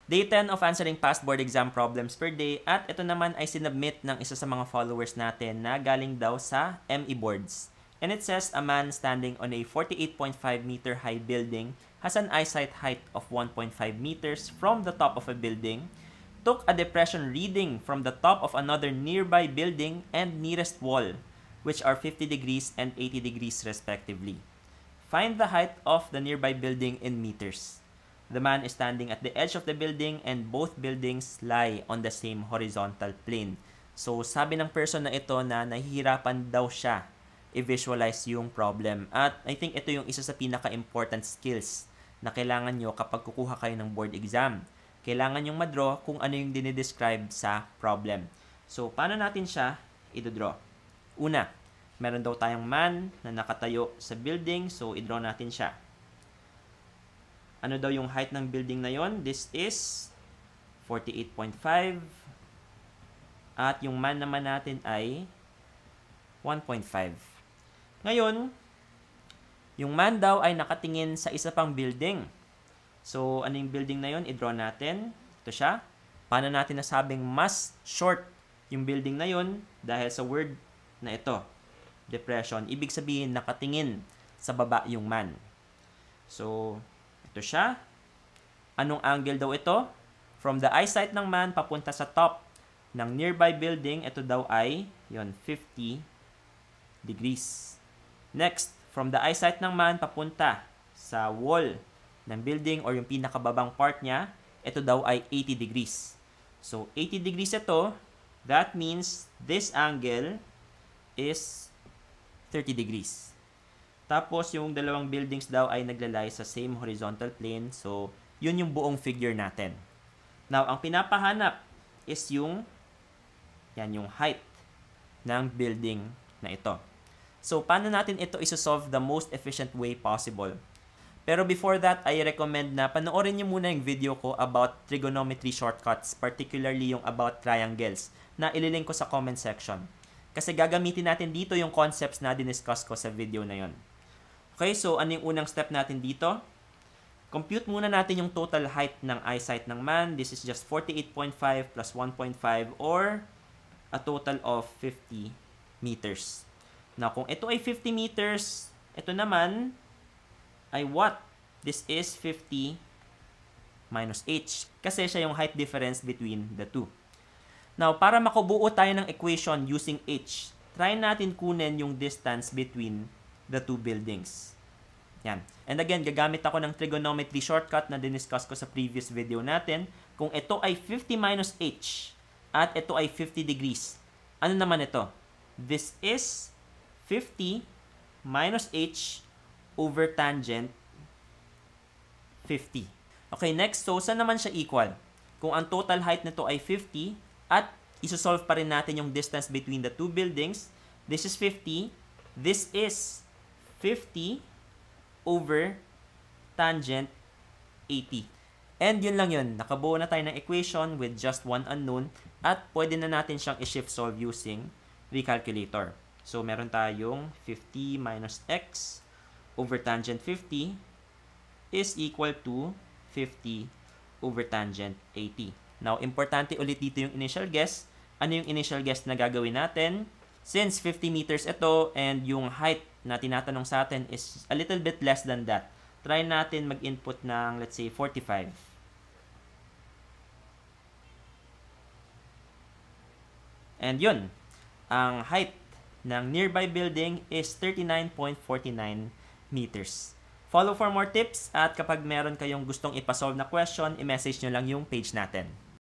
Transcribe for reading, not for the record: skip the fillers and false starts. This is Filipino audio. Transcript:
Day 10 of answering past board exam problems per day at ito naman ay sinubmit ng isa sa mga followers natin na galing daw sa ME Boards. And it says a man standing on a 48.5 meter high building has an eyesight height of 1.5 meters from the top of a building, took a depression reading from the top of another nearby building and nearest wall, which are 50 degrees and 80 degrees respectively. Find the height of the nearby building in meters. The man is standing at the edge of the building and both buildings lie on the same horizontal plane. So, sabi ng person na ito na nahihirapan daw siya i-visualize yung problem. At I think ito yung isa sa pinaka-important skills na kailangan nyo kapag kukuha kayo ng board exam. Kailangan yung madraw kung ano yung dinidescribe sa problem. So, paano natin siya i-draw? Una, meron daw tayong man na nakatayo sa building. So, i-draw natin siya. Ano daw yung height ng building na yon? This is 48.5. At yung man naman natin ay 1.5. Ngayon, yung man daw ay nakatingin sa isa pang building. So, ano yung building na yon? I-draw natin. Ito siya. Paano natin nasabing mas short yung building na yon? Dahil sa word na ito, depression. Ibig sabihin, nakatingin sa baba yung man. So, ito siya. Anong angle daw ito? From the eyesight ng man papunta sa top ng nearby building, ito daw ay 50 degrees. Next, from the eyesight ng man papunta sa wall ng building or yung pinakababang part niya, ito daw ay 80 degrees. So, 80 degrees ito, that means this angle is 30 degrees. Tapos, yung dalawang buildings daw ay naglalay sa same horizontal plane. So, yun yung buong figure natin. Now, ang pinapahanap is yung height ng building na ito. So, paano natin ito isosolve the most efficient way possible? Pero before that, I recommend na panoorin nyo muna yung video ko about trigonometry shortcuts, particularly yung about triangles, na ililink ko sa comment section. Kasi gagamitin natin dito yung concepts na diniscuss ko sa video na yon. Okay, so ano yung unang step natin dito? Compute muna natin yung total height ng eyesight ng man. This is just 48.5 plus 1.5 or a total of 50 meters. Now, kung ito ay 50 meters, ito naman ay what? This is 50 minus h. Kasi siya yung height difference between the two. Now, para makubuo tayo ng equation using h, try natin kunin yung distance between the two buildings. Yan. And again, gagamit ako ng trigonometry shortcut na diniscuss ko sa previous video natin. Kung ito ay 50 minus h at ito ay 50 degrees, ano naman ito? This is 50 minus h over tangent 50. Okay, next. So, saan naman siya equal? Kung ang total height nito ay 50 at isosolve pa rin natin yung distance between the two buildings, this is 50, this is 50 over tangent 80. And yun lang yun. Nakabuo na tayo ng equation with just one unknown at pwede na natin siyang i-shift solve using recalculator. So, meron tayong 50 minus x over tangent 50 is equal to 50 over tangent 80. Now, importante ulit dito yung initial guess. Ano yung initial guess na gagawin natin? Since 50 meters ito and yung height na tinatanong sa atin is a little bit less than that, try natin mag-input ng, let's say, 45. And yun, ang height ng nearby building is 39.49 meters. Follow for more tips at kapag meron kayong gustong ipasolve na question, i-message nyo lang yung page natin.